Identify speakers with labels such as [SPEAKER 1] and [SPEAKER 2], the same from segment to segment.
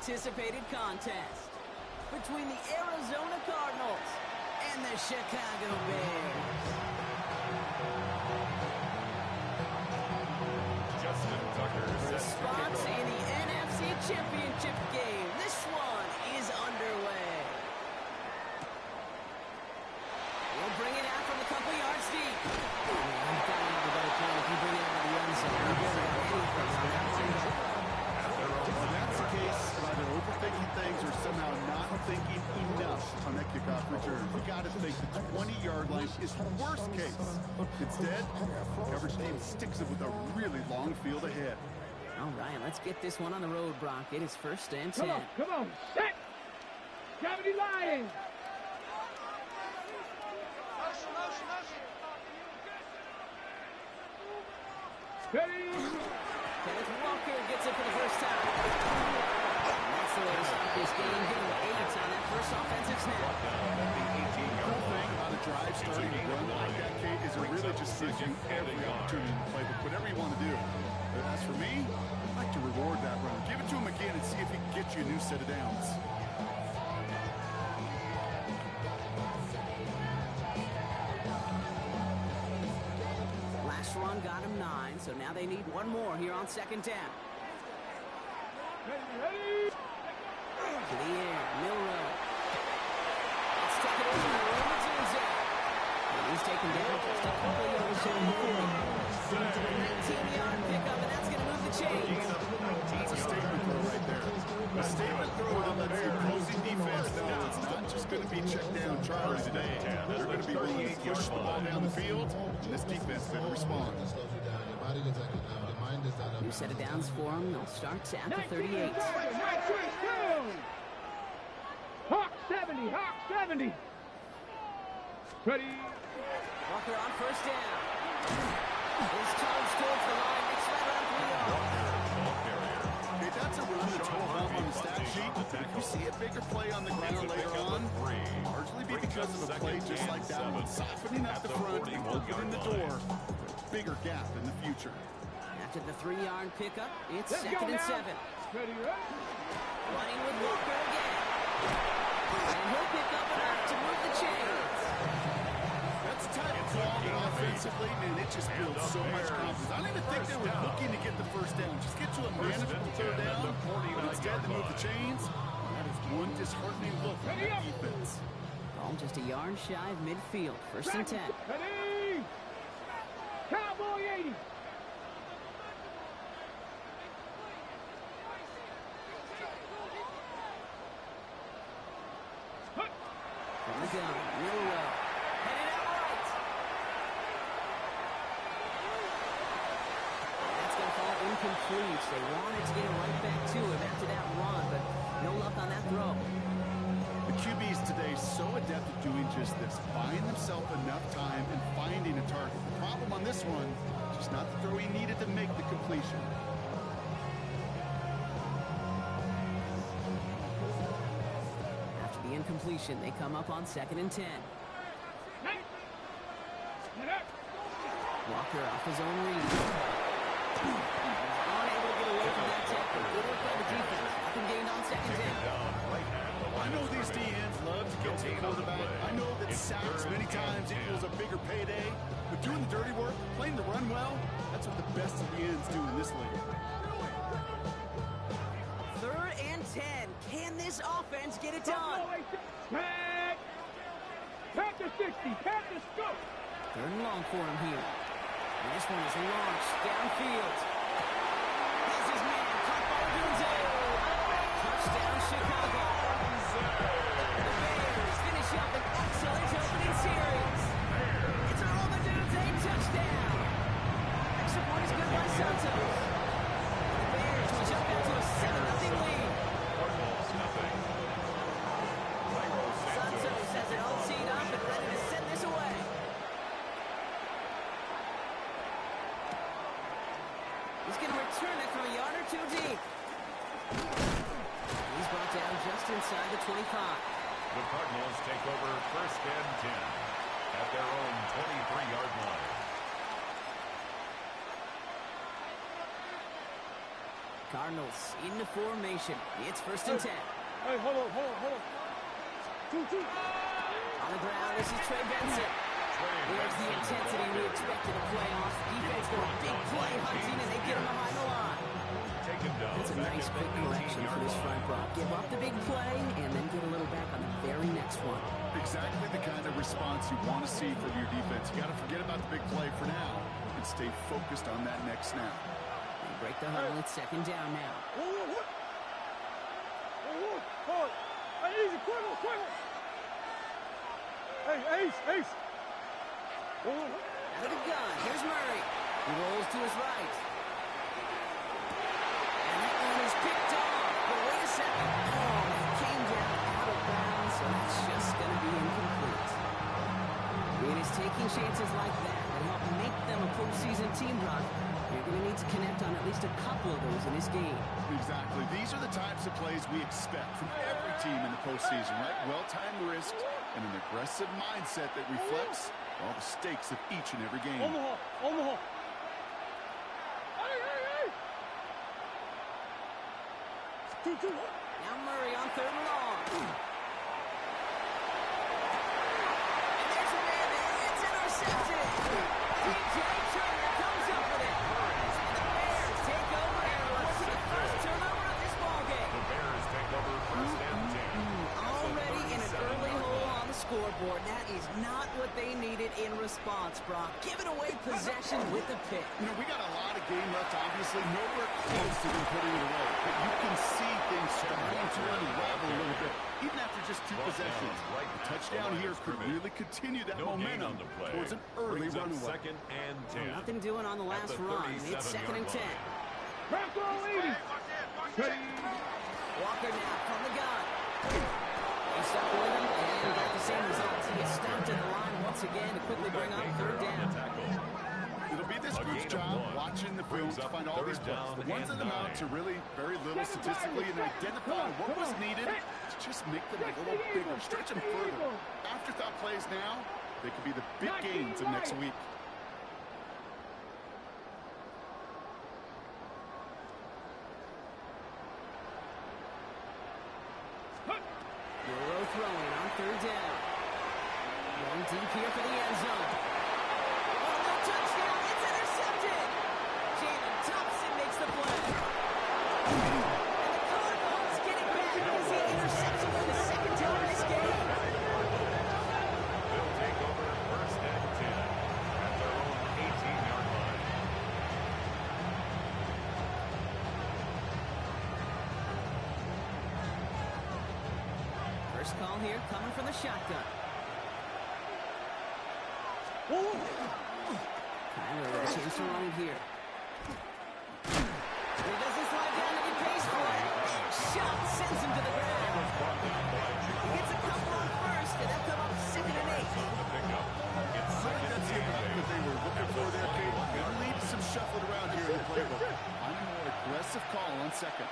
[SPEAKER 1] anticipated contest between the Arizona Cardinals and the Chicago Bears. Spots in the NFC Championship game. This one is underway. We'll bring it out from a couple yards deep. I'm telling you, the better plan if you bring it out of the end zone. You barely got anything on that one.
[SPEAKER 2] If that's the case, either overthinking things or somehow not thinking enough on that kickoff return. You got to think the 20-yard line is worst case. Instead, the coverage team sticks it with a really long field ahead.
[SPEAKER 1] All right, let's get this one on the road, Brock. It is 1st and 10.
[SPEAKER 3] Come on, set! Gravity line! Ready?
[SPEAKER 1] Kenneth Walker gets it for the first time. And that's the way to start this game. Getting 8 on that first offensive snap.
[SPEAKER 2] The cool thing about a drive starting to run like that, Kate, is it really just gives you every opportunity to play whatever you want to do. But as for me, I'd like to reward that run. Give it to him again and see if he can get you a new set of downs.
[SPEAKER 1] Last run got him 9, so now they need one more here on 2nd down.
[SPEAKER 3] Ready?
[SPEAKER 1] To the air, Milrow. Let's take it over to Robinson. And he's taken down just a couple yards to the 19-yard pickup, and that's going to move the chains.
[SPEAKER 2] That's a statement throw right there. A statement throw that lets the opposing defense know it's not just going to be check down Charlie today. They're going to be willing to push the ball down the field, and this defense better respond.
[SPEAKER 1] New set of downs for him. They'll start at the 38.
[SPEAKER 3] Hawk 70, Hawk 70. Ready?
[SPEAKER 1] Walker on 1st down. His charge towards the line. Makes right around 3 yards.
[SPEAKER 2] Hey, that's a run that's hold up on the stat sheet. If you see a bigger play on the ground later on, largely be because of a play just like that one, softening up the front and opening the door for a bigger gap in the future.
[SPEAKER 1] After the 3-yard pickup, it's
[SPEAKER 3] Let's
[SPEAKER 1] 2nd and 7.
[SPEAKER 3] Ready?
[SPEAKER 1] Running with Walker again. And he'll pick up enough to move the chains.
[SPEAKER 2] That's a type of call that offensively, man, it just builds so much confidence. I don't even think they were looking to get the first down. Just get to a manageable 3rd down, but instead they move the chains. That is one disheartening look at that defense.
[SPEAKER 1] Ball just a yard shy of midfield. 1st and 10.
[SPEAKER 3] Ready? Cowboy 80.
[SPEAKER 1] From the gun, Milrow. Headed out right. That's going to fall incomplete. They wanted to get it right back to him after that run, but no luck on that throw.
[SPEAKER 2] The QBs today so adept at doing just this, buying themselves enough time and finding a target. The problem on this one, just not the throw he needed to make the completion.
[SPEAKER 1] After the incompletion, they come up on 2nd and 10. Walker off his own read. Unable to get away from that tackle. Good work by the defense. Nothing gained on 2nd down.
[SPEAKER 2] I know these DNs love to get to the quarterback. I know that sacks many times equals a bigger payday. But doing the dirty work, playing the run well, that's what the best of the ends do in this league.
[SPEAKER 1] 3rd and 10. Can this offense get it done?
[SPEAKER 3] Pack the 60. Pack the scope.
[SPEAKER 1] 3rd and long for him here. And this one is launched downfield. This is man. Caught by Dunze. Touchdown, Chicago. The Bears finish up an excellent opening series. It's a Roma Dunze touchdown. Extra point is good by Santos. The Bears will jump out to a 7-0 lead. Santos has it all teed up and ready to send this away. He's going to return it from a yard or 2 deep. He's brought down just inside the 25.
[SPEAKER 4] The Cardinals take over 1st and 10 at their own 23-yard line.
[SPEAKER 1] Cardinals into formation. It's 1st and 10.
[SPEAKER 3] Hey, hold on. 2-2.
[SPEAKER 1] On the ground, this is Trey Benson. There's the intensity we expected to play off. Defense go big play hunting, and they get him behind the line. That's a nice quick correction for this front row. Give up the big play, and then get a little back on the very next one.
[SPEAKER 2] Exactly the kind of response you want to see from your defense. You got to forget about the big play for now and stay focused on that next snap.
[SPEAKER 1] They break the huddle. It's 2nd down now.
[SPEAKER 3] Hey, easy, quick. Hey, Ace.
[SPEAKER 1] Out of the gun. Here's Murray. He rolls to his right. And that one is picked off. But wait a second. Oh, it came down out of bounds, so that's just going to be incomplete. It is taking chances like that help make them a postseason team, Brock. You're going to need to connect on at least a couple of those in this game.
[SPEAKER 2] Exactly. These are the types of plays we expect from every team in the postseason, right? Well-timed risks and an aggressive mindset that reflects all the stakes of each and every game.
[SPEAKER 3] On the hall. Hey. 2-2.
[SPEAKER 1] Now Murray on 3rd and long. And there's a man there. It's intercepted. DJ Turner comes up with it. And the Bears take over and rush the first turnover of this ballgame.
[SPEAKER 4] The Bears take over 1st and 10.
[SPEAKER 1] Already in an early hole on the scoreboard. That is not what they needed in response, Brock. Giving away possession with the pick.
[SPEAKER 2] You know, we got a lot of game left, obviously. Nowhere close to them putting it away. But you can see things starting to unravel a little bit, even after just 2 possessions. A touchdown here could really continue that momentum towards an early runaway.
[SPEAKER 4] 2nd and 10.
[SPEAKER 1] Nothing doing on the last run. It's 2nd and 10.
[SPEAKER 3] Back on, ladies.
[SPEAKER 1] Walker now from the gun. He stuck with him and got the same results. He gets stopped at the line once again to quickly bring up 3rd down.
[SPEAKER 2] It'll be this group's job watching the film to find all these plays. The ones that amount to really very little statistically and identify what was needed to just make them a little bigger, stretch them further. Afterthought plays now, they could be the big gains of next week.
[SPEAKER 1] Euro throwing on 3rd down. Going deep here for the end zone. Oh, no touchdown. It's intercepted. Jalen Thompson makes the play. And the Cardinals get it back as he intercepts him for the 2nd time this game.
[SPEAKER 4] They'll take over 1st and 10 at their own 18-yard line.
[SPEAKER 1] First call here coming from the shotgun. Kyler with a chance to run here. He doesn't slide down and he pays for it. Shot sends him to the ground. He gets a couple on 1st, and they'll come up 2nd and 8.
[SPEAKER 4] It's 2nd and
[SPEAKER 2] That's the effect that they were looking for there, Kate. They leave some shuffled around here in the playbook. I'm a more aggressive call on 2nd.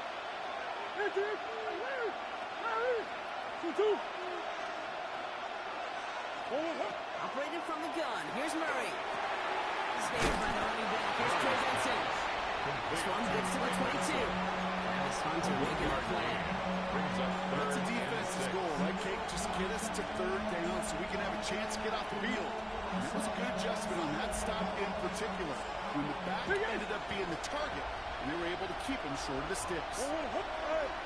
[SPEAKER 1] Operated from the gun. Here's Murray. Saved by the running back. Here's Trey Benson. This one gets to the 22. Travis Hunter making a play.
[SPEAKER 2] That's a defense's goal, right, Kate? Just get us to 3rd down so we can have a chance to get off the field. And that was a good adjustment on that stop in particular. When the back ended up being the target, and they were able to keep him short of the sticks.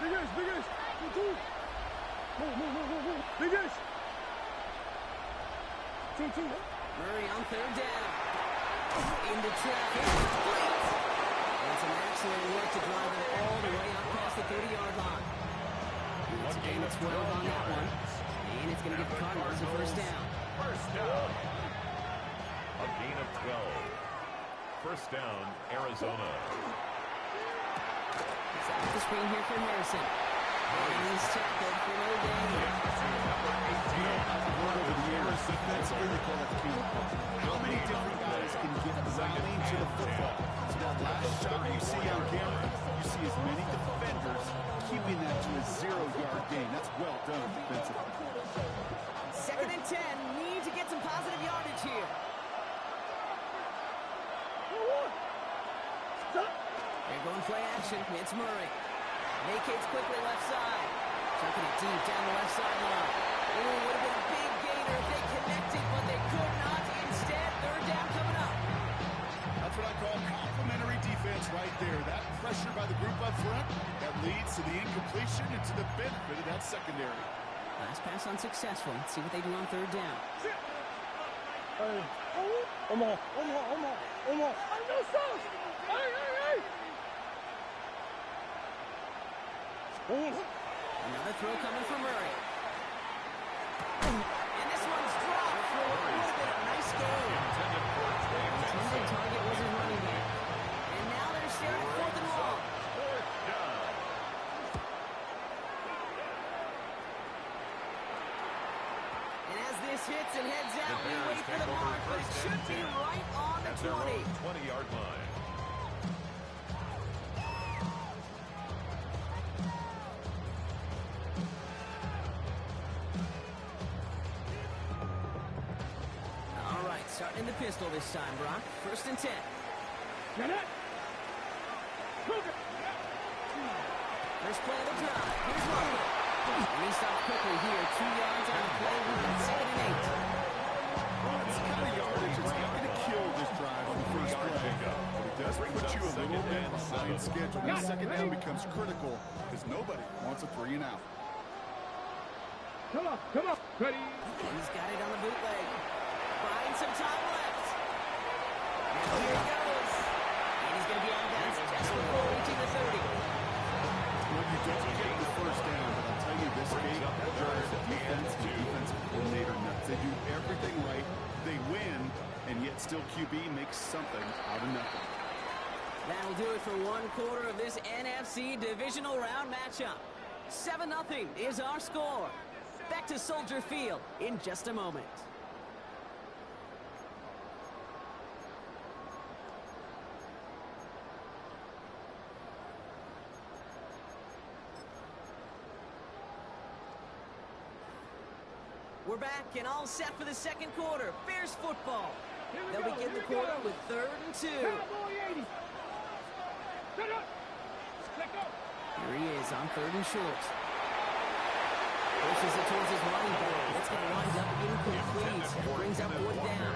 [SPEAKER 3] Big Ace. 2-2. Big Ace. 2-2.
[SPEAKER 1] Murray on 3rd down. Into traffic. Complete. And some excellent work to drive it all the way up past the 30-yard line. It's a gain of 12 on that one. And it's going to give the Cardinals a 1st down.
[SPEAKER 4] 1st down. A gain of 12. 1st down, Arizona.
[SPEAKER 1] Set up the screen here for Harrison. And he's tackled for no gain.
[SPEAKER 2] Over the years, defensively, they call that the key. How many different guys can get rallying to the football? So that last shot you see on camera, you see as many defenders keeping that to a 0-yard gain. That's well done defensively.
[SPEAKER 1] 2nd and 10. Need to get some positive yardage here. They're going play action. It's Murray. Vacates quickly left side. Chucking it deep down the left sideline. Ooh, would have been a big gainer if they connected, but they could not. Instead, third down coming up.
[SPEAKER 2] That's what I call complimentary defense right there. That pressure by the group up front, that leads to the incompletion and to the benefit of that secondary.
[SPEAKER 1] Last pass unsuccessful. Let's see what they do on third down.
[SPEAKER 3] Omaha. I know sauce. Hey.
[SPEAKER 1] Another throw coming from Murray. And this one's dropped for a little bit. Nice game. Intended target was his running back. And now they're staring at fourth and long. And as this hits and heads out, we wait for the mark, but it should be right on the 20.
[SPEAKER 4] 20-yard line.
[SPEAKER 1] All right, starting in the pistol this time, Brock. First and 10.
[SPEAKER 3] Get it.
[SPEAKER 1] First play of the drive. Here's Walker. And he stops quickly here. 2 yards on the play. We've got second and 8.
[SPEAKER 2] Well, it's kind of yardage. It's not going to kill this drive on the first play. But it does put you a little bit behind schedule. That second down becomes critical because nobody wants a 3 and out.
[SPEAKER 3] Come on. Ready.
[SPEAKER 1] He's got it on the bootleg. Buying some time left. And here he goes. And he's going to be on downs just before reaching the 30.
[SPEAKER 2] Well, you don't get the first down, but I'll tell you this game, that drives the defense and defensive coordinator nuts. They do everything right. They win, and yet still QB makes something out of nothing.
[SPEAKER 1] That'll do it for one quarter of this NFC Divisional Round matchup. 7-0 is our score. Back to Soldier Field in just a moment. We're back and all set for the second quarter. Bears football. They'll begin the quarter with 3rd and 2.
[SPEAKER 3] Cowboy 80. Set up. Let go.
[SPEAKER 1] Here he is on 3rd and short. Pushes it towards his running back. It's going to wind up incomplete. Brings up 4th down.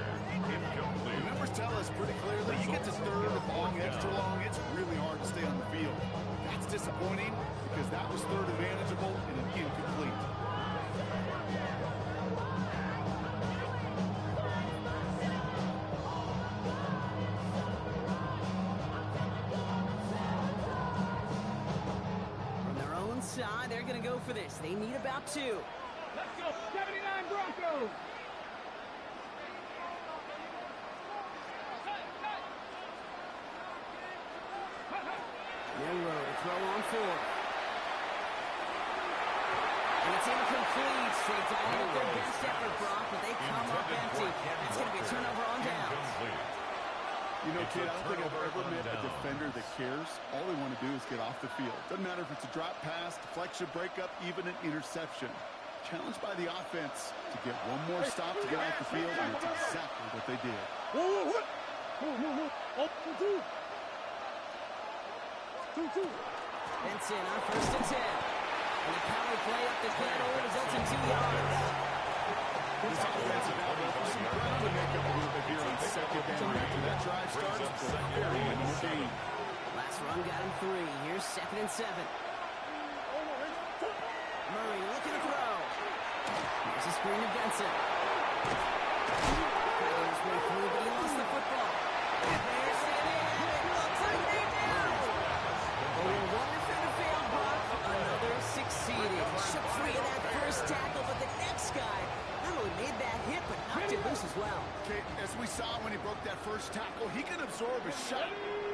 [SPEAKER 2] The numbers tell us pretty clearly, you get to 3rd and long, extra long, it's really hard to stay on the field. That's disappointing because that was 3rd and manageable and an incomplete.
[SPEAKER 1] They're going to go for this. They need about 2.
[SPEAKER 3] Let's go. 79 Broncos.
[SPEAKER 1] Miller, throw on 4. And it's incomplete. Straight down with their best effort, Brock, but they come up empty. That's going to be a turnover on downs.
[SPEAKER 2] You know, kid, I don't think I've ever met a defender that cares. All they want to do is get off the field. Doesn't matter if it's a drop pass, deflection, breakup, even an interception. Challenged by the offense to get one more stop to get off the field, and it's exactly what they did.
[SPEAKER 3] Whoa. Up to 2. 2.
[SPEAKER 1] Benson on 1st and 10. And the power play up the middle results in 2 yards.
[SPEAKER 2] This offensive outlet for some ground to make up a little bit here on second down. After that drive starts, it's a very minimal gain.
[SPEAKER 1] Last run got him 3. Here's 2nd and 7. Murray looking to throw. Here's a screen to Benson. Cardinals way through, but he lost the football. And there's it in. It looks like they do. One defender failed, Brock. Another succeeded. Shook free of that first tackle, but the next guy not only made that hit, but knocked it loose as well.
[SPEAKER 2] Okay, as we saw when he broke that first tackle, he can absorb a shot.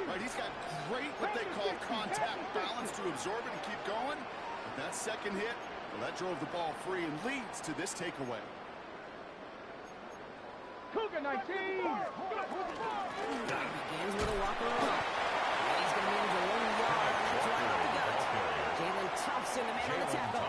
[SPEAKER 2] Right, he's got great what they call contact balance to absorb it and keep going. But that second hit, well, that drove the ball free and leads to this takeaway.
[SPEAKER 3] Cougar 19.
[SPEAKER 1] Begins with a walker run. He's going to manage a 1 yard. That's right off the gut. Jalen Thompson, the man on the tackle.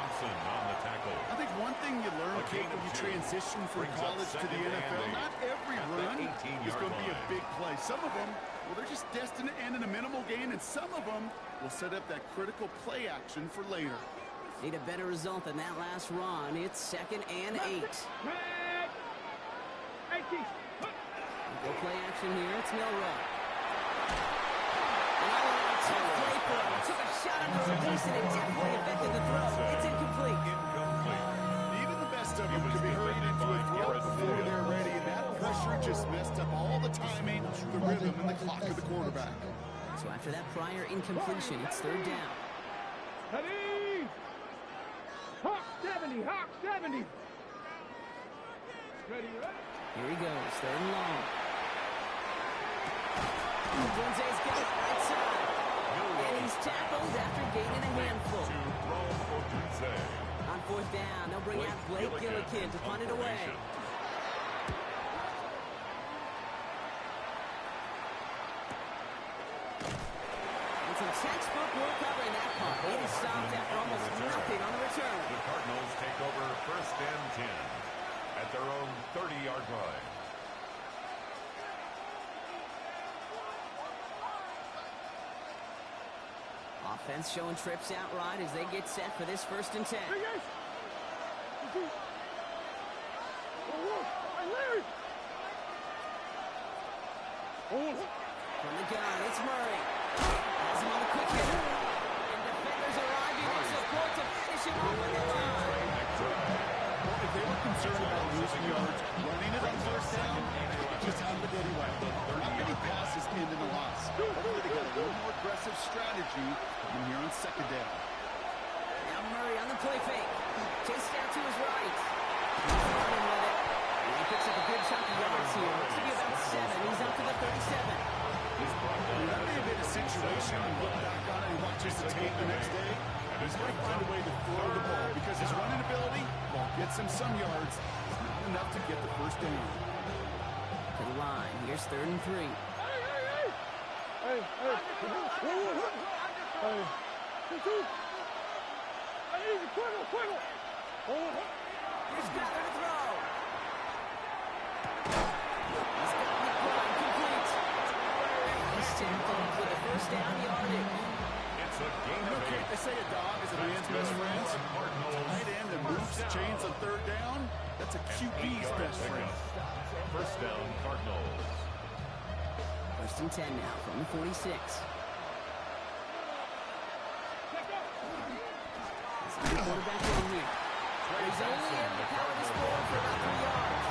[SPEAKER 2] I think one thing you learn, Kate, when you transition from college to the NFL, not every every
[SPEAKER 4] at the
[SPEAKER 2] run
[SPEAKER 4] 18-yard
[SPEAKER 2] is going to be a
[SPEAKER 4] line.
[SPEAKER 2] big play. Some of them, well, they're just destined to end in a minimal gain, and some of them will set up that critical play action for later.
[SPEAKER 1] Need a better result than that last run. It's 2nd and 8.
[SPEAKER 3] Red. 18.
[SPEAKER 1] Go play action here. It's Milrow. And all around tough play for him. Took a shot under a release and it definitely affected the throw. It's incomplete.
[SPEAKER 4] Incomplete.
[SPEAKER 2] Even the best of them could be hurried into a throw before they're ready, and that pressure just messed up all the timing, the rhythm, and the clock of the quarterback.
[SPEAKER 1] So after that prior incompletion, it's 3rd down.
[SPEAKER 3] Ready. Hawk 70. Hawk 70. Ready, right?
[SPEAKER 1] Here he goes, 3rd and long. Dunze's got it right side. And he's tackled after gaining a handful.
[SPEAKER 4] To throw for Dunze.
[SPEAKER 1] On 4th down, they'll bring out Blake Gillikin to punt it away. And some textbook work covering that punt. It is stopped after almost nothing on the return.
[SPEAKER 4] The Cardinals take over 1st and 10 at their own 30-yard line.
[SPEAKER 1] Offense showing trips out right as they get set for this 1st and 10.
[SPEAKER 3] Hey, guys. Larry.
[SPEAKER 1] From the gun, it's Murray. Has him on the quick hitter. And defenders arriving in support to finish him off on the line.
[SPEAKER 2] Well, if they were concerned about losing yards, running it on 1st down, it just happened anyway. Not many passes end in a loss. Hopefully they got a little more aggressive strategy from here on 2nd down.
[SPEAKER 1] Now Murray on the play fake. Chased out to his right. He's running with it. And he picks up a good chunk of yards here. Looks to be about 7. He's up to the 37.
[SPEAKER 2] That may have been a situation you look back on it and watch his tape the next day. He's going to find a way to throw the ball because his running ability, while it gets him some yards, is not enough to get the 1st down.
[SPEAKER 1] To the line. Here's 3rd and 3.
[SPEAKER 3] Hey. Hey. Quiggle.
[SPEAKER 1] Here's Butler to throw. He's got McBride complete. He's tackled with the 1st down yardage.
[SPEAKER 4] It's a game of
[SPEAKER 2] Okay,
[SPEAKER 4] 8.
[SPEAKER 2] they say a dog is a man's best friend. Tight end that moves the chains on 3rd down, that's a QB's best friend.
[SPEAKER 4] 1st down, Cardinals.
[SPEAKER 1] 1st and 10 now from the 46. The quarterback in here. He's only able to power this ball for about 3 yards.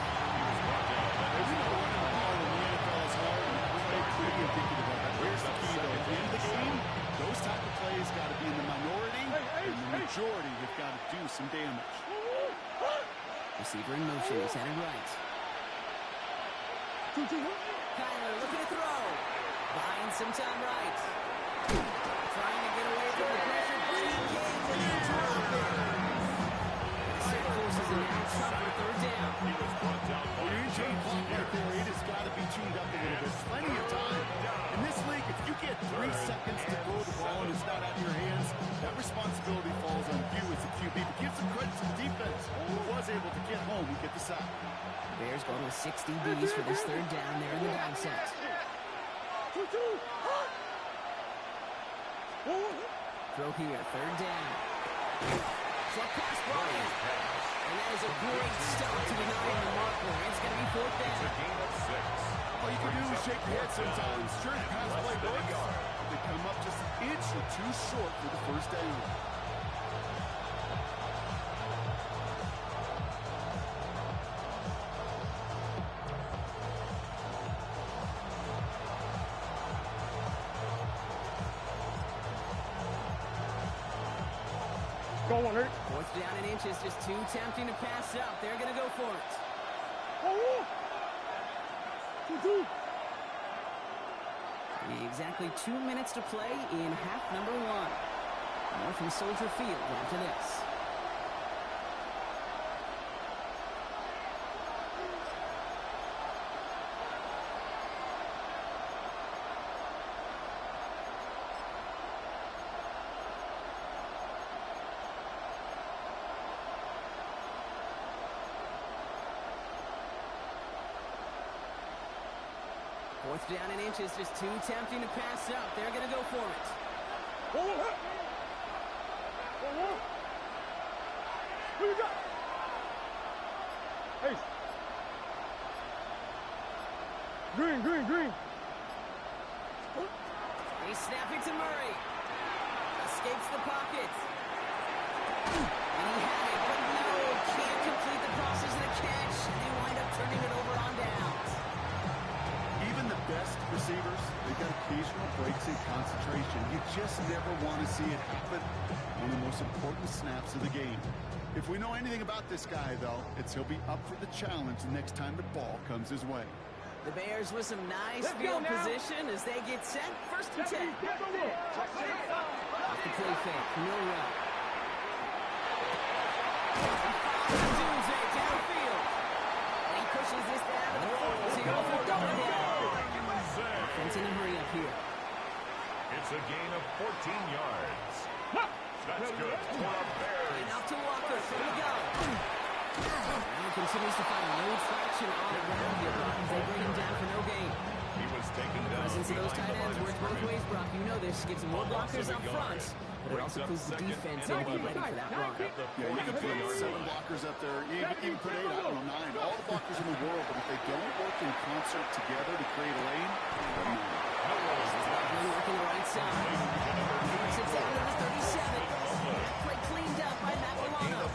[SPEAKER 2] As you know, running the ball in the NFL is hard, and play pretty indicative of it. Here's the key, though. At the end of the game, those type of plays got to be in the minority, and the majority have got to do some damage.
[SPEAKER 1] Receiver in motion. He's headed right. Kyler looking to throw. Buying some time right. Trying to get away from the pressure. Bringing gains and he dropped it. Set forces it now. Shot for 3rd down.
[SPEAKER 2] When you're into the clock right there, it has got to be tuned up a little bit. Plenty of time. In this league, if you get 3 seconds to throw the ball and it's not out of your hands, that responsibility falls on you as a QB. But give some credit to the defense who was able to get home and get the sack.
[SPEAKER 1] Bears go to 60 Bs for this 3rd down there in the dime set. Throw here, 3rd down. Short pass Bryant. And that is a great stop to denying the marker. It's going to be 4th down.
[SPEAKER 4] Game of 6.
[SPEAKER 2] All you can do is shake your head sometimes. Sure, the pass play works. They come up just an inch or 2 short for the 1st down.
[SPEAKER 3] Go on, Hurt.
[SPEAKER 1] 4th down in inches, just too tempting to pass up. They're going to go for it. Exactly 2 minutes to play in half number 1. More from Soldier Field after this. Fourth down and inches, just too tempting to pass up. They're going to go for it.
[SPEAKER 3] Who you got? Hey. Green.
[SPEAKER 1] They snap it to Murray. Escapes the pocket. And he had it, but no, can't complete the process of the catch. And they wind up turning it over on downs.
[SPEAKER 2] Even the best receivers, they got occasional breaks in concentration. You just never want to see it happen. One of the most important snaps of the game. If we know anything about this guy, though, it's he'll be up for the challenge the next time the ball comes his way.
[SPEAKER 1] The Bears with some nice field position as they get set. First and 10. Off the play fake, Milrow. Dunze downfield. And he pushes this down to the 40. Here for going down. Offense in a hurry up here.
[SPEAKER 4] It's a gain of 14 yards. That's good for the Bears.
[SPEAKER 1] And up to Walker from the gun. Now continues to find no traction on the ground here, Brock, as they bring him down for no gain.
[SPEAKER 4] He was taken down.
[SPEAKER 1] Presence of those tight ends works both ways, Brock. You know this. Gives them more blockers up front, but it also proves the defense will be ready for that run.
[SPEAKER 2] Yeah, you can put 7 blockers up there, even put 8, I don't know, 9. All the blockers in the world, but if they don't work in concert together to create a lane,
[SPEAKER 1] Working the right side. Works it down to the 37. That play cleaned up by Matt Milano.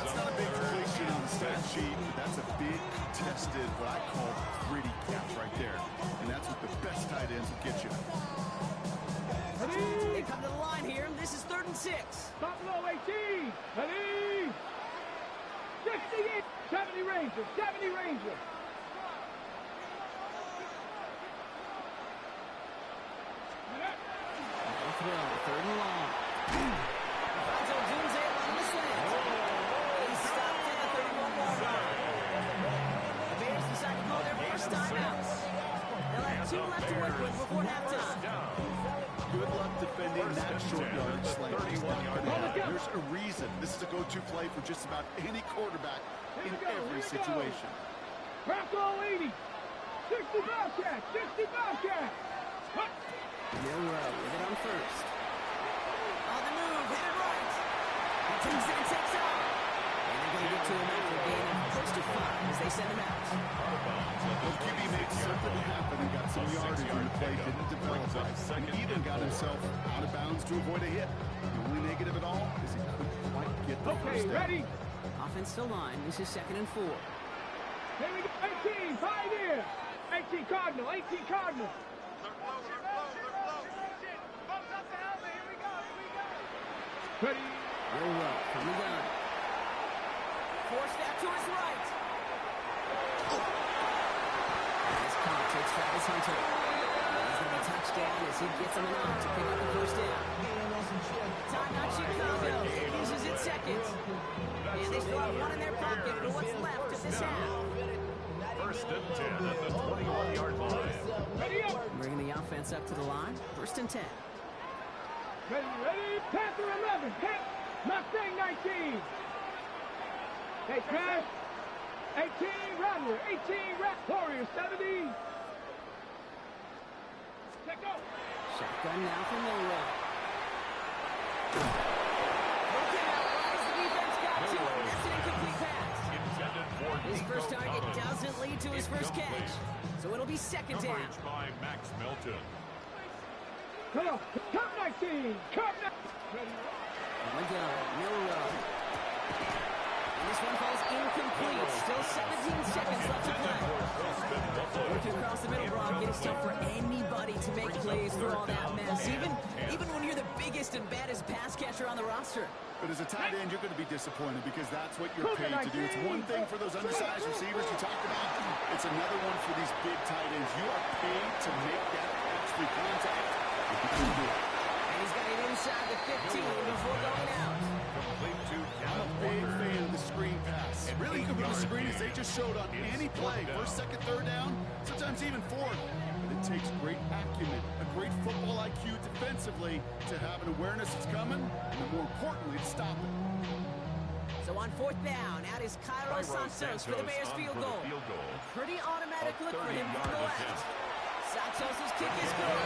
[SPEAKER 2] that's not a big completion on the stat sheet. That's a big, contested, what I call gritty catch right there. And that's what the best tight ends will get you.
[SPEAKER 1] They come to the line here. This is 3rd and 6.
[SPEAKER 3] Buffalo 18. Ready? 68. 70 Rangers.
[SPEAKER 1] Throw, 3rd and long. Alfonso Dunze on the slant. He stopped at the 31-yard line. The Bears decide to call their first timeout. They'll have 2 left to work with before halftime.
[SPEAKER 2] Good luck defending that short yardage slant. He's not going to happen. There's a reason. This is a go-to play for just about any quarterback in every situation.
[SPEAKER 3] Bronco 80. 60 Bobcat.
[SPEAKER 1] Milrow with it on first. On the move, hit it right. He takes it and takes off. And they're going to get to him after a gain of close to 5 as they send him out.
[SPEAKER 2] Well, QB made something happen and got some yardage on the play. Didn't develop right. And even got himself out of bounds to avoid a hit. The only negative at all is he couldn't quite get the first down.
[SPEAKER 3] Ready?
[SPEAKER 1] Offense still line. This is 2nd and 4.
[SPEAKER 3] Here we go. 18. Pioneer. 18 Cardinal. Ready?
[SPEAKER 1] Milrow from the gun. Forced that to his right. This caught takes Travis Hunter. He's going to be touchdown as he gets him enough to pick up the first down. Timeout Chicago. Uses it 2nd. And they still have 1 in their pocket for what's left of this half.
[SPEAKER 4] 1st and 10 at the 21-yard line.
[SPEAKER 3] Ready up.
[SPEAKER 1] Bringing the offense up to the line. 1st and 10.
[SPEAKER 3] Ready? Panther 11. Mustang 19. Hey, Crash. 18 Rattler. 18 Warrior 70. Let go.
[SPEAKER 1] Shotgun now from Milrow. Looking out as the defense got to him. That's an incomplete pass. His first target doesn't lead to his first catch. So it'll be 2nd down.
[SPEAKER 4] Coverage by Max Melton.
[SPEAKER 3] Come on. Come 19. Come 19.
[SPEAKER 1] On the gun, Milrow. And this one falls incomplete. Still 17 seconds left to play. Working across the middle, Brock. It's tough for anybody to make plays through all that mess. Even when you're the biggest and baddest pass catcher on the roster.
[SPEAKER 2] But as a tight end, you're going to be disappointed because that's what you're paid to do. It's one thing for those undersized receivers you talked about. It's another one for these big tight ends. You are paid to make that catch through contact. If you can do it.
[SPEAKER 1] And he's got it inside the 15 before going out.
[SPEAKER 2] I'm a big fan of the screen pass. Really, you can put the screen as they just showed on any play. 1st, 2nd, 3rd down, sometimes even 4th. But it takes great acumen, a great football IQ defensively to have an awareness it's coming, and more importantly, to stop it.
[SPEAKER 1] So on 4th down, out is Cairo Santos for the Bears field goal. Pretty automatic look for him from the left. Santos' kick is good.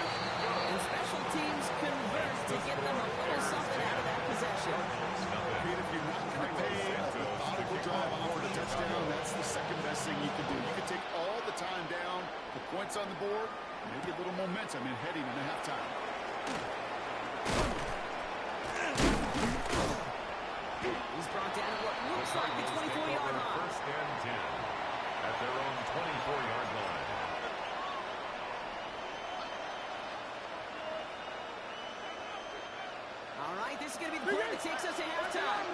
[SPEAKER 1] And special teams convert to get them a little something out of that possession.
[SPEAKER 2] If you're not going to pay a methodical drive off for a touchdown, that's the second best thing you can do. You can take all the time down, the points on the board, maybe a little momentum in heading into halftime.
[SPEAKER 1] He's brought down at what looks like the 24-yard line.
[SPEAKER 4] First and 10 at their own 24-yard line.
[SPEAKER 1] All right, this is going to be the play that takes us to halftime.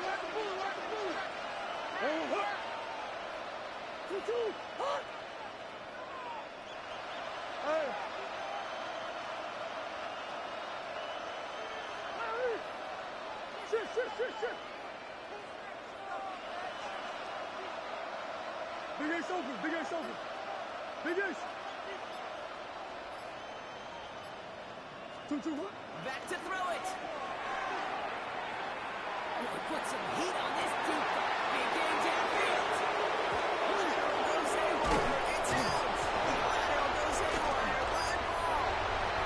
[SPEAKER 3] Big ace open, big ace open. Big ace. 2-2, what?
[SPEAKER 1] Back to throw it. Put some heat on this deep big game downfield. Lateral goes haywire. It's out. Lateral goes haywire. Live ball.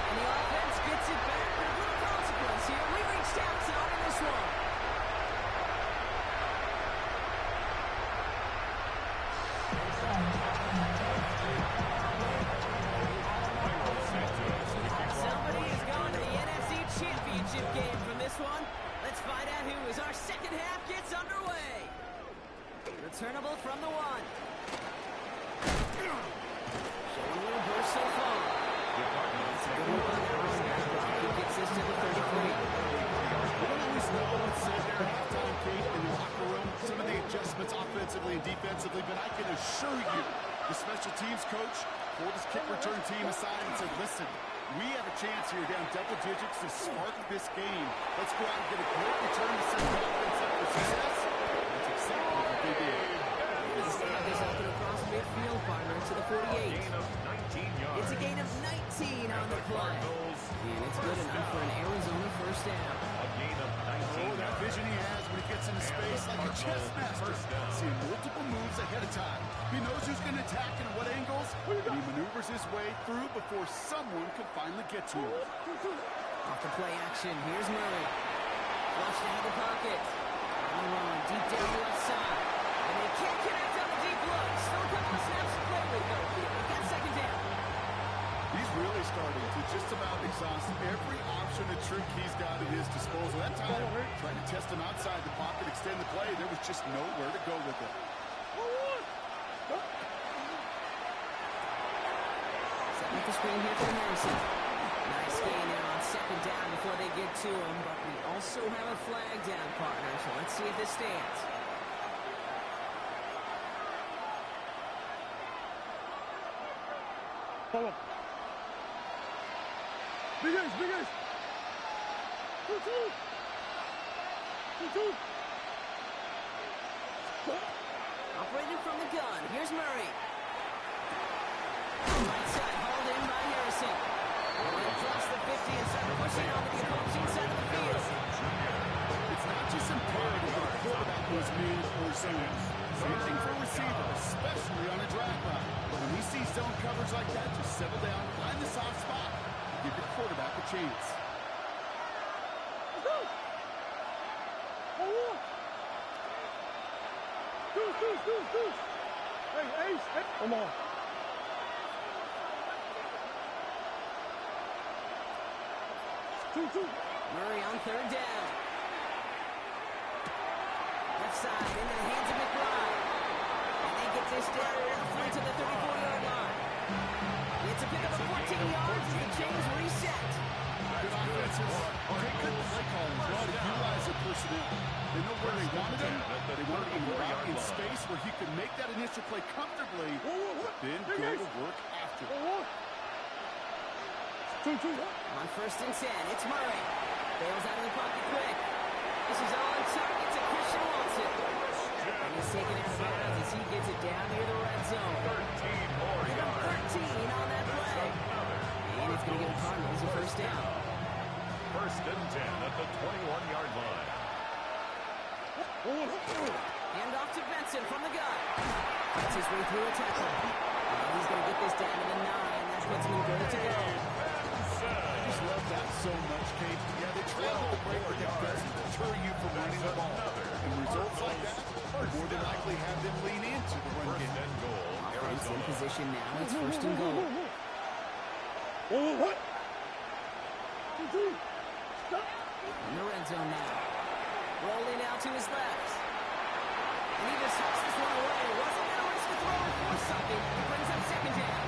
[SPEAKER 1] And the offense gets it back with a little consequence here. We reached outside in this one. Somebody is going to the NFC Championship game from this one. Let's find out who as our second half gets underway. Returnable from the 1. Showing a little burst so far. He gets this to the 33.
[SPEAKER 2] We don't always know what's said there at halftime, Kate, in the locker room. Some of the adjustments offensively and defensively, but I can assure you, the special teams coach pulled his kick return team aside and said, listen, we have a chance here down double digits to spark this game. Let's go out and get a great return to set the offense up for success. That's exactly what they did.
[SPEAKER 1] This is open across midfield, partner, to the 48.
[SPEAKER 4] Gain of 19 yards.
[SPEAKER 1] It's a gain of 19 on the play. And it's good enough for an Arizona first down.
[SPEAKER 4] A gain of 19
[SPEAKER 2] Oh, that
[SPEAKER 4] yards.
[SPEAKER 2] vision he has when he gets into space like a chess master. Seeing multiple moves ahead of time. He knows who's going to attack and what angles, and he maneuvers his way through before someone can finally get to him.
[SPEAKER 1] Off the play action, here's Murray. Flushed out of the pocket. On the run, deep down the left side. And they can't connect on the deep look. Still a couple of snaps to play with, though. They got second down.
[SPEAKER 2] He's really starting to just about exhaust every option and trick he's got at his disposal. That time, trying to test him outside the pocket, extend the play, there was just nowhere to go with it.
[SPEAKER 1] Setting up the screen here for Harrison. Nice gain there on second down before they get to him, but we also have a flag down, partner, so let's see if this stands.
[SPEAKER 3] Follow. Big ace, big ace. 2-2. 2-2.
[SPEAKER 1] Operating from the gun, here's Murray. Right side, hauled in by Harrison. Across the 50 and start pushing onto the opposing side of the field.
[SPEAKER 2] It's not just imperative that the quarterback was man or zone. Same thing for a receiver, especially on a drag route. But when he sees zone coverage like that, just settle down, find the soft spot, and give your quarterback a chance.
[SPEAKER 3] Let's go. 1-1. Deuce. Hey, ace. Hey. Come on. 2-2.
[SPEAKER 1] Murray on third down. Left side into the hands of McBride. And they get this down roughly to the 34-yard line. It's a pickup of 14 yards as the chains reset.
[SPEAKER 2] Good offenses. They couldn't play calling. Well, to utilize their personnel. They know where they wanted him. They wanted him out in space where he could make that initial play comfortably, then go to work after.
[SPEAKER 3] 2-2.
[SPEAKER 1] On first and 10, it's Murray. Bails out of the pocket quick. This is on target to Christian Watson. And he's taken out of bounds as he gets it down near the red zone.
[SPEAKER 4] 13 more yards.
[SPEAKER 1] 13 on that play. And it's going to give the Cardinals a first down.
[SPEAKER 4] First and 10 at the 21-yard line.
[SPEAKER 1] Benson from the gun. Cuts his way through a tackle. And he's going to get this down to the 9. That puts him in goal to go.
[SPEAKER 2] I just love that so much, Kate. Yeah, they trail the break, but it doesn't deter you from running the ball. And results like that more than likely have them lean into the run game.
[SPEAKER 4] First and goal,
[SPEAKER 1] Offense in
[SPEAKER 4] Arizona.
[SPEAKER 1] position now. It's first and goal. In the red zone now. Rolling out to his left. And he just hucks this one away. Wasn't going to risk a throw and force something. He brings up second down.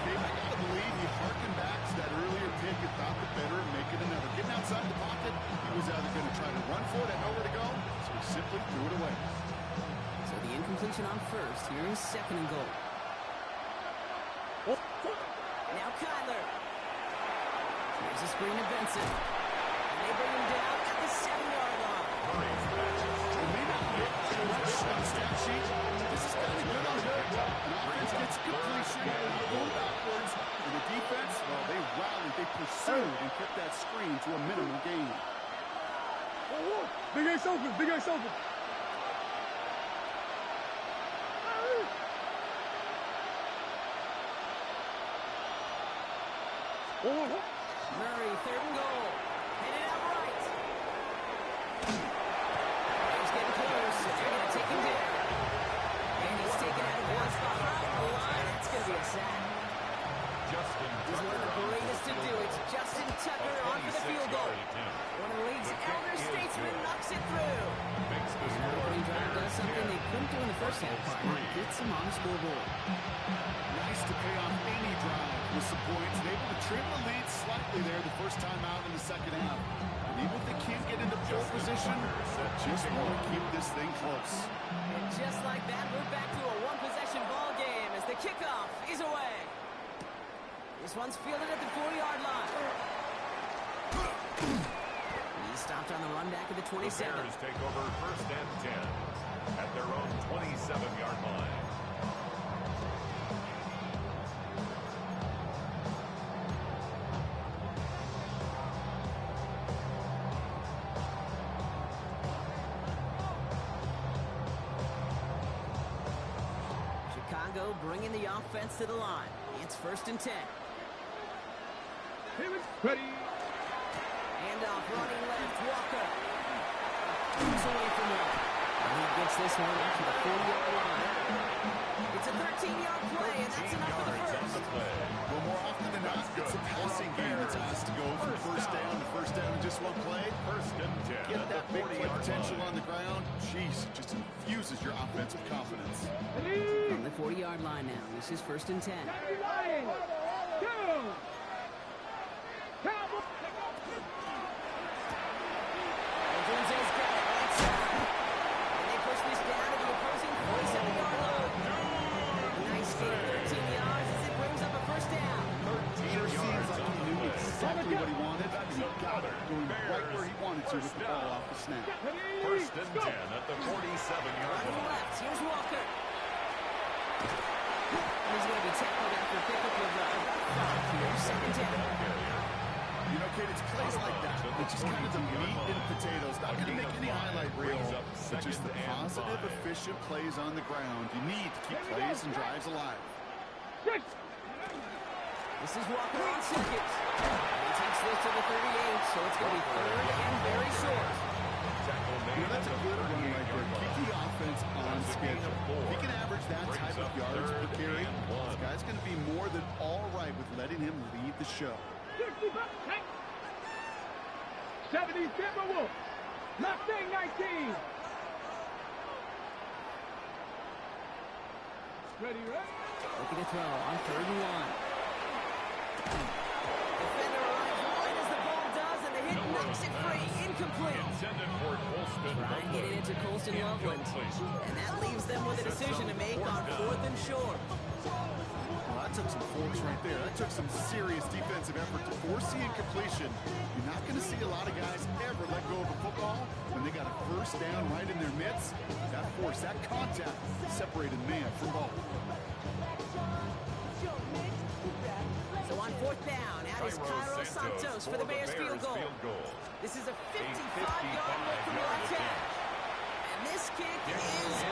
[SPEAKER 2] Kate, I gotta believe he harkened back to that earlier pick and thought the better and make it another. Getting outside the pocket, he was either going to try to run for it and nowhere to go, so he simply threw it away.
[SPEAKER 1] So the incompletion on first. Here is second and goal. Now Kyler. Here's a screen to Benson. And they bring him down at the 7-yard line.
[SPEAKER 2] It may not look too much on the stat sheet. This is kind of good on paper. An offense gets completion, going backwards, and the defense, well, they rallied, they pursued, and kept that screen to a minimal gain.
[SPEAKER 3] Big Ace open, Big Ace open.
[SPEAKER 1] Murray, third and goal. Headed out right. He's getting close. They're going to take him down. And he's taken out of one spot behind the line. It's going to be a sack. He's one of the greatest to do it. Justin Tucker on for the field goal. One of the league's elder statesmen knocks it through. And our opening drive does something they couldn't do in the first half, partner. Gets him on the scoreboard.
[SPEAKER 2] Nice to pay off any drive with some points and able to trim the lead slightly there the first time out in the second half. And even if they can't get into pole position, they just want to keep this thing close.
[SPEAKER 1] And just like that, we're back to a one-possession ball game as the kickoff is away. This one's fielded at the 4-yard line. He's stopped on the run back at the 27.
[SPEAKER 4] The Bears take over first and 10 at their own 27-yard line.
[SPEAKER 1] Chicago bringing the offense to the line. It's first and 10.
[SPEAKER 3] Ready.
[SPEAKER 1] Handoff running left, Walker. Moves away from him. And he gets this one out to the 40-yard line. It's a 13-yard play, and that's enough for the first.
[SPEAKER 2] Well, more often than not, it's a passing game that's asked to go from first down to first down in just one play.
[SPEAKER 4] First and 10
[SPEAKER 2] Get
[SPEAKER 4] at
[SPEAKER 2] that
[SPEAKER 4] the
[SPEAKER 2] big play
[SPEAKER 4] 40-yard
[SPEAKER 2] potential
[SPEAKER 4] line.
[SPEAKER 2] on the ground. Jeez, it just infuses your offensive confidence.
[SPEAKER 1] From the 40-yard line now, this is first and 10. Odunze's got it right side. And they push this down to the opposing 47-yard line. Nice gain of 13 yards as it brings up a first down.
[SPEAKER 2] Sure seems like he knew exactly what he wanted, and he got it, going right where he wanted to with the ball off the snap.
[SPEAKER 4] First and 10 at the 47-yard
[SPEAKER 1] Running
[SPEAKER 4] line.
[SPEAKER 1] left, here's Walker. He's going to be tackled after pickup of about 5 here. Second down.
[SPEAKER 2] You know, kid, it's plays like that. It's just kind of the meat and potatoes. Not going to make any highlight reel. It's just the positive, efficient plays on the ground. You need to keep plays and drives alive.
[SPEAKER 1] This is Walker on second. And he takes this to the 38, so it's going to be third and very short.
[SPEAKER 2] You know, that's a good one right there. Keep the offense on schedule. If he can average that type of yards per carry, this guy's going to be more than all right with letting him lead the show.
[SPEAKER 3] 70 Timberwolves. Mustang 19. Ready.
[SPEAKER 1] Looking to throw on third and 1. Defender arrives right as the ball does, and the hit knocks it free. Incomplete.
[SPEAKER 4] Intended for Colston
[SPEAKER 1] Try and get it into Colston Loveland. And that leaves them with a decision to make on fourth and short.
[SPEAKER 2] Well, that took some force right there. That took some serious defensive effort to force the incompletion. You're not going to see a lot of guys ever let go of a football when they got a first down right in their midst. That force, that contact separated man from ball.
[SPEAKER 1] So on fourth down, out is Cairo Santos for the Bears field goal. This is a 55-yard look from the left hand. And this kick is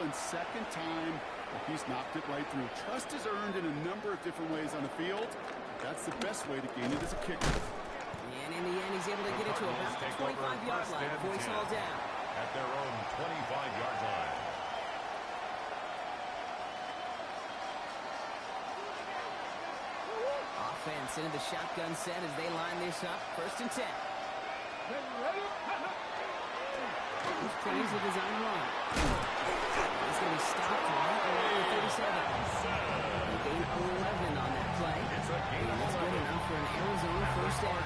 [SPEAKER 2] one second time. He's knocked it right through. Trust is earned in a number of different ways on the field. That's the best way to gain it as a kicker.
[SPEAKER 1] And in the end, he's able to get it to about the 25-yard line before he's hauled down.
[SPEAKER 4] At their own 25-yard line.
[SPEAKER 1] Offense into the shotgun set as they line this up. 1st and 10. This plays a design run. It's going to be stopped right around the 37. They gain 11 on that play. And that's good enough for an Arizona 1st down.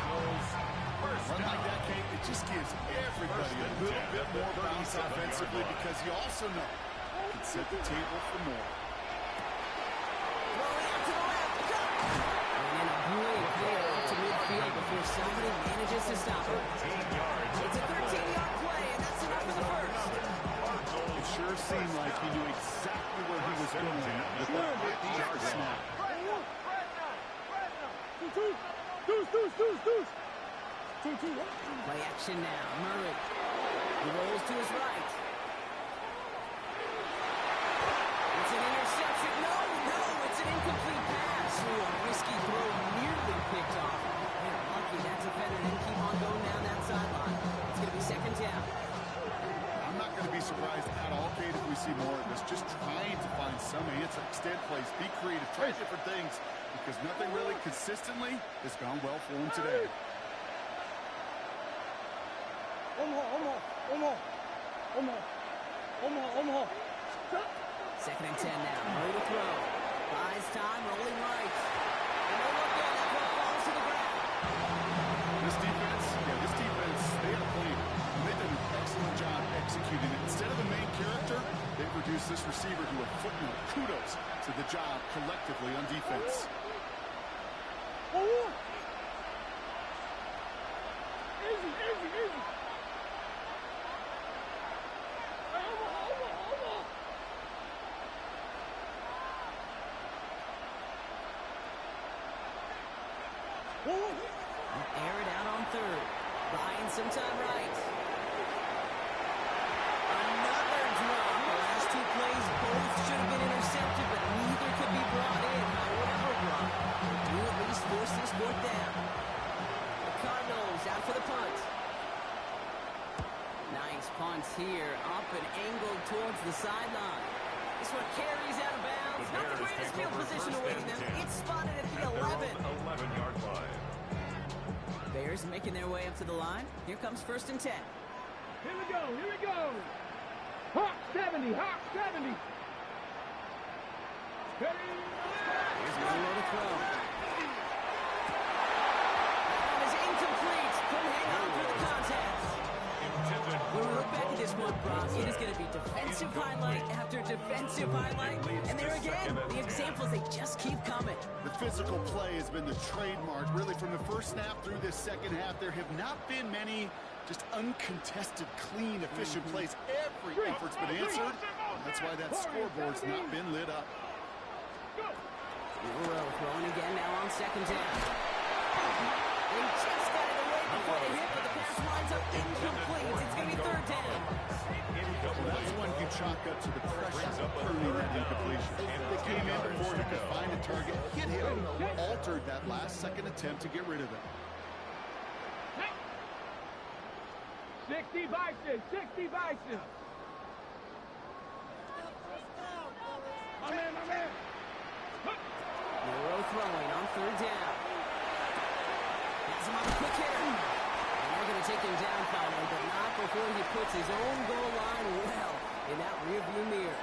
[SPEAKER 2] Run like that, Kate, it just gives everybody a little bit more bounce offensively because you also know you can set the table for more.
[SPEAKER 1] Rolling out to the left. And then a brilliant play out to midfield before somebody manages to stop it. It's a 13-yard play, and that's enough for the first.
[SPEAKER 2] It sure seemed like he knew exactly where he was going with that 50-yard snap.
[SPEAKER 1] Play action now. Murray. He rolls to his right. It's an interception. No, it's an incomplete pass. Ooh, a risky throw nearly picked off. They're lucky that defender didn't keep on going down that sideline. It's going to be 2nd down.
[SPEAKER 2] I'm not going to be surprised at all, Kate, if we see more of this. Just trying to find some answer. Extend plays, be creative, try different things because nothing really consistently has gone well for him today.
[SPEAKER 1] 2nd and 10 now. Murray to throw. Buys time, rolling right. And no look there. That ball falls to the ground.
[SPEAKER 2] This defense, they have a plan. And they've done an excellent job executing it. Instead of the main character, they produce this receiver to a footnote. Kudos to the job collectively on defense.
[SPEAKER 3] Easy.
[SPEAKER 1] Air it out on 3rd. Buying some time right. Another drop. The last 2 plays both should have been intercepted, but neither could be brought in. However, they do at least force this 4th down. The Cardinals out for the punt. Nice punts here. Up and angled towards the sideline. This one carries out of bounds. Not the greatest field position awaiting them. It's spotted at the 11.
[SPEAKER 4] 11-yard line.
[SPEAKER 1] Bears making their way up to the line. Here comes 1st and 10.
[SPEAKER 3] Here we go. Hawk 70. Steady.
[SPEAKER 1] Here's Murray to throw. That is incomplete. Couldn't hang on for the contest. When we look back at this one, Brock, it is going to be defensive highlight after defensive highlight. And there again, the examples, they just keep coming.
[SPEAKER 2] The physical play has been the trademark. Really, from the first snap through this 2nd half, there have not been many just uncontested, clean, efficient plays. Every effort's been answered. That's why that scoreboard's not been lit up.
[SPEAKER 1] Burrow throwing again now on 2nd down. They just got it away before they hit, but the pass winds up incomplete. It's going to be 3rd down.
[SPEAKER 2] Well, that's one you chalk up to the pressure of earning that incompletion. They came in before he could find a target, hit him, altered that last 2nd attempt to get rid of it.
[SPEAKER 3] 60 Bison. My man.
[SPEAKER 1] Burrow throwing on 3rd down. Has him on a quick hitter. And they're going to take him down finally, but not before he puts his own goal line well in that rearview mirror.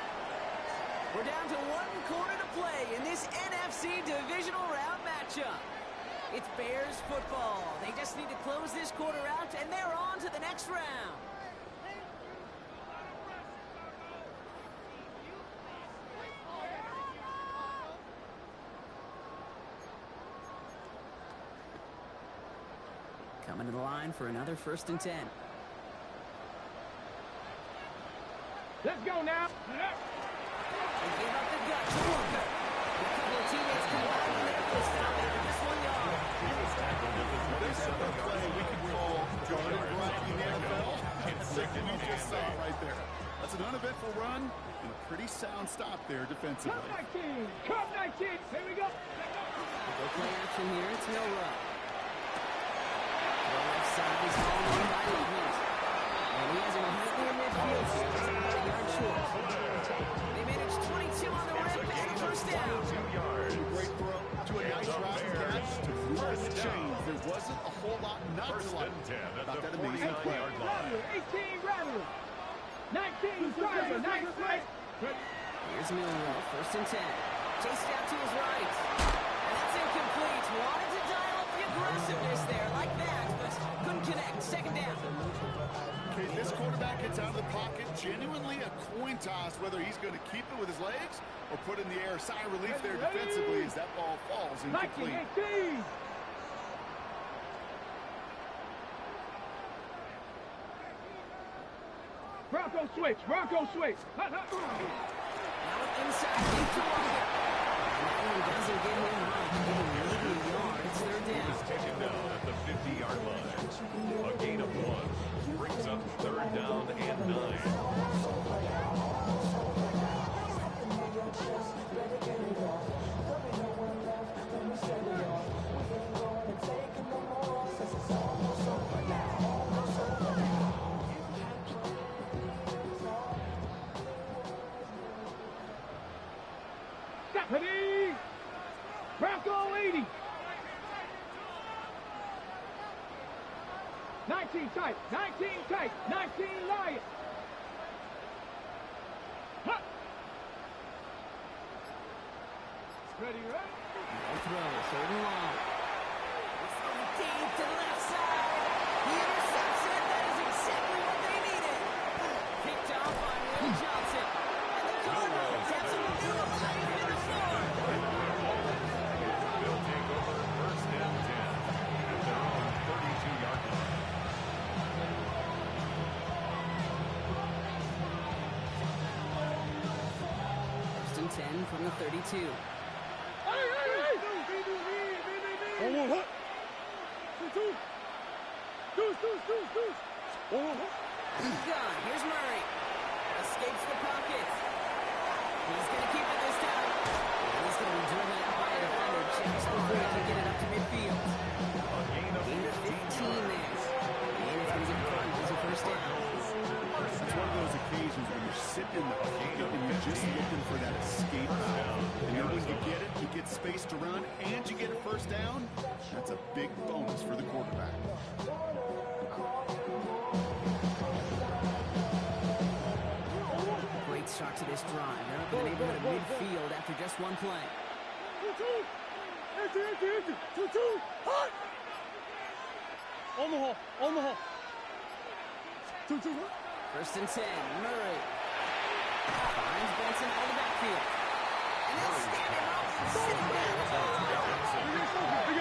[SPEAKER 1] We're down to 1 quarter to play in this NFC Divisional Round matchup. It's Bears football. They just need to close this quarter out, and they're on to the next round. Coming to the line for another 1st and 10.
[SPEAKER 3] Let's go now.
[SPEAKER 1] They give up the gut to Walker. A couple of teammates come back and they're going to stop after just 1 yard.
[SPEAKER 2] This is a play we can call Jordan Rocky in the NFL. That's what you just saw right there. That's an uneventful run and a Pretty sound stop there defensively.
[SPEAKER 3] Cup 19! Cup 19! Here we go!
[SPEAKER 1] Go play action here. It's Milrow. The left side is hauled in by Movement. And he has a completely in midfield here. Just about a yard short. They managed 22 on the rip and first down.
[SPEAKER 4] 2 yards.
[SPEAKER 2] Great throw to a nice route catch to move the chains. There wasn't a whole lot not
[SPEAKER 4] First
[SPEAKER 2] to like
[SPEAKER 4] and 10 at
[SPEAKER 2] about that
[SPEAKER 4] the
[SPEAKER 2] amazing play.
[SPEAKER 4] 49-yard line.
[SPEAKER 3] 18 Rattler! 19 Driver! Nice play!
[SPEAKER 1] Here's Milrow. First and 10. Chased out to his right. And that's incomplete. Wanted to dial up the aggressiveness there like that, but couldn't connect. Second down.
[SPEAKER 2] Okay, this quarterback gets out of the pocket. Genuinely a coin toss whether he's going to keep it with his legs or put in the air. Sigh of relief there defensively as that ball falls incomplete.
[SPEAKER 3] 19-18! Bronco switch! Bronco switch!
[SPEAKER 1] Now inside, deep to Walker. And that one doesn't get him much. Getting maybe a yard. It's third
[SPEAKER 4] He
[SPEAKER 1] down.
[SPEAKER 4] was taken down at the 50-yard line. A gain of 1 brings up third down and 9.
[SPEAKER 3] Stephanie! Bronco 80! 19 tight! 19 tight! 19 Lion! Hut! Ready, right?
[SPEAKER 1] No throw. Third and long. It's going deep to the left side. He intercepts it. That is exactly what they needed. Picked off by Will Johnson. And the Cardinals have some real life in the floor.
[SPEAKER 4] They'll take over first and 10 at their own 32-yard line.
[SPEAKER 1] First and 10 from the 32. Gun. Here's Murray. Escapes the pocket. He's going to keep it this time. And he's going to be driven out by a defender just before he can get it up to midfield.
[SPEAKER 4] A gain of
[SPEAKER 1] Gain of 15 there. And it's going to give the Cardinals a first down.
[SPEAKER 2] It's one of those occasions when you're sitting in the pocket and you're just looking for that escape route. And then when you get it, you get space to run, and you get a first down. That's a big bonus for the quarterback.
[SPEAKER 1] Great start to this drive. They're up in the neighborhood of midfield after just one play. First and 10. Murray finds Benson out of the backfield. And they'll stand him up and sit him down.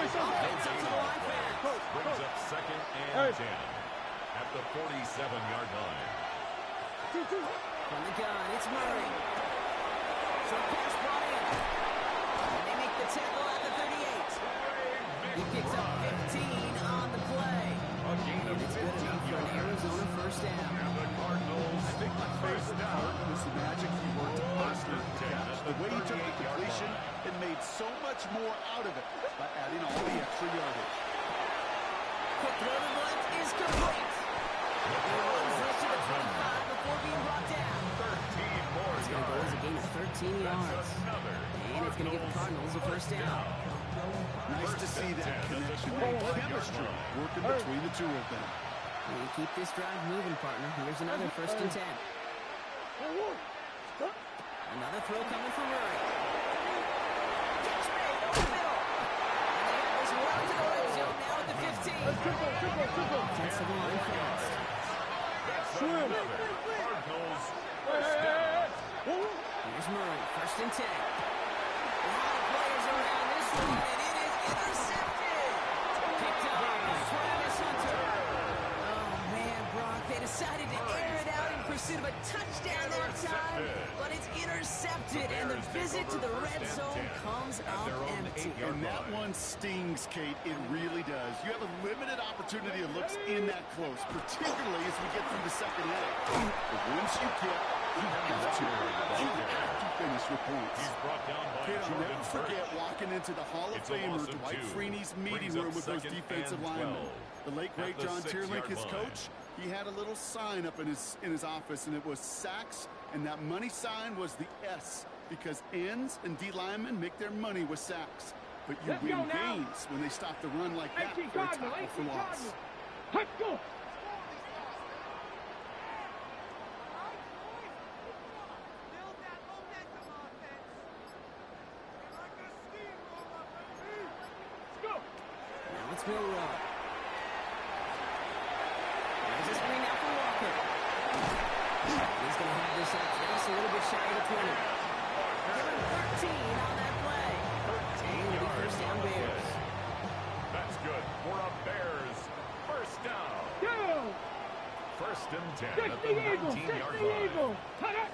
[SPEAKER 1] Offense up to the line pass.
[SPEAKER 4] Brings up second and 10 at the 47-yard line.
[SPEAKER 1] From the gun, it's Murray. Short pass brought in. And they make the tackle at the 38. He picks up 15 on the play.
[SPEAKER 4] A gain of
[SPEAKER 1] And it's good enough for
[SPEAKER 4] 15
[SPEAKER 1] an
[SPEAKER 4] yards.
[SPEAKER 1] Arizona first down.
[SPEAKER 4] And the Cardinals
[SPEAKER 2] I think my
[SPEAKER 4] first
[SPEAKER 2] favorite
[SPEAKER 4] down.
[SPEAKER 2] part was the magic he worked to posture the catch. The way he took the
[SPEAKER 4] 38-yard
[SPEAKER 2] completion
[SPEAKER 4] line.
[SPEAKER 2] and made so much more out of it by adding all the extra yardage.
[SPEAKER 1] Quick throw to the left is complete. He runs this to the 25 before being brought down.
[SPEAKER 4] 13 more
[SPEAKER 1] It's going to go as a
[SPEAKER 4] yards.
[SPEAKER 1] gain of 13 yards.
[SPEAKER 4] Another
[SPEAKER 1] And it's going to give the Cardinals a first down.
[SPEAKER 2] Nice to see that connection, that chemistry working between the two of them.
[SPEAKER 1] We keep this drive moving, partner. Here's another first and 10. Another throw coming from Murray. Catch made over the middle. And they have this run to the red zone now at the 15. Offensive line fast.
[SPEAKER 4] Another Cardinals first down.
[SPEAKER 1] Here's Murray, first and 10. A lot of players around this one, and it is intercepted. Picked up by Travis Hunter. Oh, man, Brock, they decided to air it out in pursuit of a touchdown that time, but it's intercepted, and the visit to the red zone comes out empty.
[SPEAKER 2] And that one stings, Kate. It really does. You have a limited opportunity of looks in that close, particularly as we get through the second half. But once you get, you have to. points.
[SPEAKER 4] He's brought down by
[SPEAKER 2] Kid, I'll
[SPEAKER 4] Jordan
[SPEAKER 2] never forget walking into the Hall of
[SPEAKER 4] It's a
[SPEAKER 2] Famer
[SPEAKER 4] loss of
[SPEAKER 2] Dwight
[SPEAKER 4] 2.
[SPEAKER 2] Freeney's meeting
[SPEAKER 4] Brings
[SPEAKER 2] room
[SPEAKER 4] up
[SPEAKER 2] with those
[SPEAKER 4] 2nd
[SPEAKER 2] defensive
[SPEAKER 4] and
[SPEAKER 2] linemen.
[SPEAKER 4] 12.
[SPEAKER 2] The late, great
[SPEAKER 4] At the
[SPEAKER 2] John
[SPEAKER 4] 6-yard
[SPEAKER 2] Tierlink, his
[SPEAKER 4] line.
[SPEAKER 2] coach, he had a little sign up in his office, and it was sacks, and that money sign was the S, because ends and D linemen make their money with sacks. But you
[SPEAKER 3] Let's
[SPEAKER 2] win
[SPEAKER 3] go now.
[SPEAKER 2] games when they stop the run like that
[SPEAKER 3] 18
[SPEAKER 2] for a
[SPEAKER 3] Cardinal,
[SPEAKER 2] tackle for
[SPEAKER 3] 18
[SPEAKER 2] loss.
[SPEAKER 3] Cardinal. Let's go.
[SPEAKER 1] Now it's Milrow. There's a screen out for Walker. He's going to have this up just a little bit shy of the 20. Give him 13 on that play.
[SPEAKER 4] 13
[SPEAKER 1] It'll be
[SPEAKER 4] yards
[SPEAKER 1] first down
[SPEAKER 4] on the
[SPEAKER 1] Bears.
[SPEAKER 4] play. That's good for a Bears first down.
[SPEAKER 3] Go.
[SPEAKER 4] First and 10
[SPEAKER 3] Six
[SPEAKER 4] at the
[SPEAKER 3] the Eagle.
[SPEAKER 4] 19-yard
[SPEAKER 3] Six the
[SPEAKER 4] line.
[SPEAKER 3] Eagle. Cut it.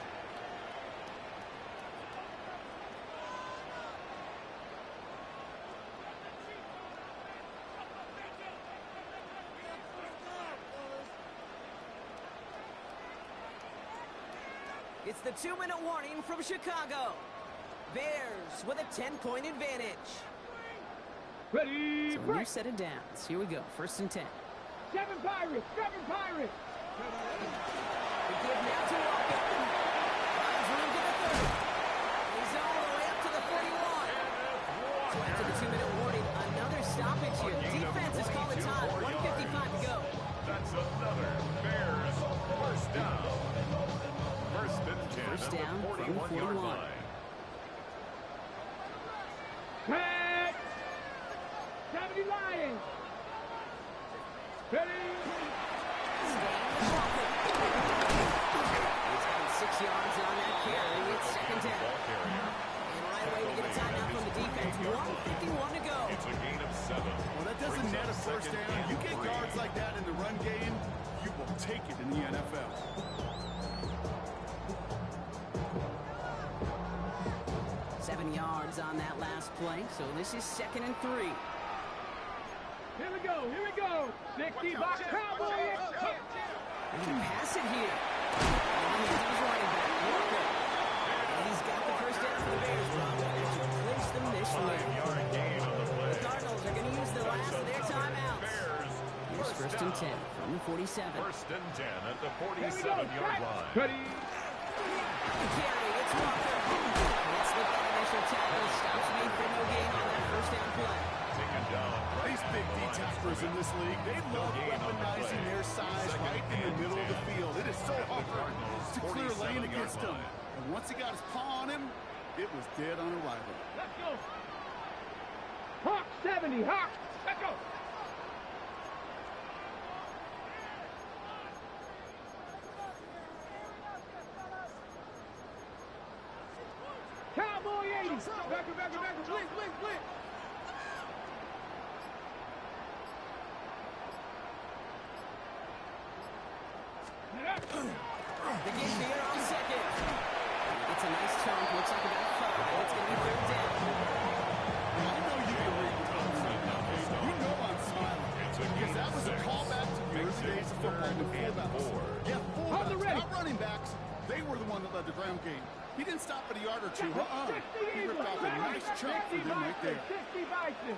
[SPEAKER 1] It's the 2-minute warning from Chicago. Bears with a 10-point advantage.
[SPEAKER 3] Ready.
[SPEAKER 1] So a new
[SPEAKER 3] Break.
[SPEAKER 1] set of downs. Here we go. First and 10.
[SPEAKER 3] 7 Pirates. 7 Pirates.
[SPEAKER 1] The give now to Walker. Finds room to the 30. He's all the way up to the 41. So after the 2-minute warning, another stoppage here. The defense has called a time. 1:55 to go.
[SPEAKER 4] That's another Bears first down. First and 10
[SPEAKER 1] First
[SPEAKER 4] at the
[SPEAKER 1] down from the
[SPEAKER 4] 41-yard
[SPEAKER 1] 41.
[SPEAKER 4] line.
[SPEAKER 3] Cut. 70 Lions. Ready.
[SPEAKER 1] Staying with Walker. He's got 6 yards on that carry. It's second down.
[SPEAKER 4] Ball carrier.
[SPEAKER 1] And right away to get a timeout from the defense. 1:51 to go.
[SPEAKER 4] It's a gain of 7.
[SPEAKER 2] Well, that doesn't
[SPEAKER 4] Brings
[SPEAKER 2] net
[SPEAKER 4] up
[SPEAKER 2] a first
[SPEAKER 4] second
[SPEAKER 2] down.
[SPEAKER 4] and
[SPEAKER 2] You get
[SPEAKER 4] 3.
[SPEAKER 2] guards like that in the run game, you will take it in the NFL.
[SPEAKER 1] Seven yards on that last play. So this is second and 3.
[SPEAKER 3] Here we go. Here we go. 60 box Cowboy.
[SPEAKER 1] He can pass it here. And he's his running back, Walker. And he's got the first down for the Bears, Rob. And to clinch them this way.
[SPEAKER 4] 5-yard gain on the play.
[SPEAKER 1] The Cardinals are going to use the last of their timeouts.
[SPEAKER 4] Bears
[SPEAKER 1] Here's first and 10 from the 47.
[SPEAKER 4] First and 10 at the
[SPEAKER 3] Here we go.
[SPEAKER 4] 47-yard line.
[SPEAKER 3] Ready.
[SPEAKER 1] The carry, it's Walker. Let's look at initial tackle. Stops me for no gain on that first down play.
[SPEAKER 4] Taken down.
[SPEAKER 2] These big D tacklers in this league, they love weaponizing their size right in the middle of the field. It is so hard to clear lane against him. And once he got his paw on him, it was dead on arrival.
[SPEAKER 3] Let's go. Hawk 70. Hawk. Let's go. Cowboy 80. Back. Blitz.
[SPEAKER 1] The give here on second. It's a nice chunk. Looks like about 5. It's going to be third down.
[SPEAKER 2] I know you can read between right now, Dave. You know I'm smiling. Because that was a callback to the early days of football with fullbacks. Yeah,
[SPEAKER 3] On the
[SPEAKER 2] fullbacks,
[SPEAKER 3] ready.
[SPEAKER 2] not running backs. They were the one that led the ground game. He didn't stop at a yard or two.
[SPEAKER 3] 60
[SPEAKER 2] He ripped off a nice chunk for them right there.
[SPEAKER 3] 60 Bison.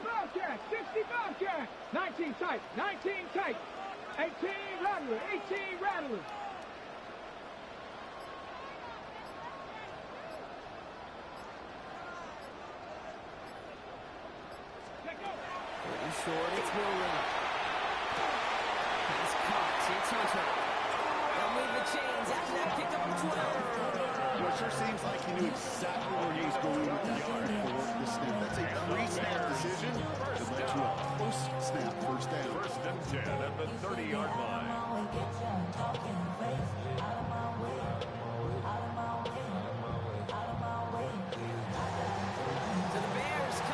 [SPEAKER 3] Bobcat, 60 Bobcat, 19 tight, 18 Rattler.
[SPEAKER 1] Pretty short, it's Milrow. Pass caught, it's Hunter. They'll move the chains after that pickup of 12.
[SPEAKER 2] Well, it sure seems like he knew exactly where he was going with that yard for the snap. That's a three-snap decision that led to a post-snap first down.
[SPEAKER 4] First and 10 at the 30-yard line.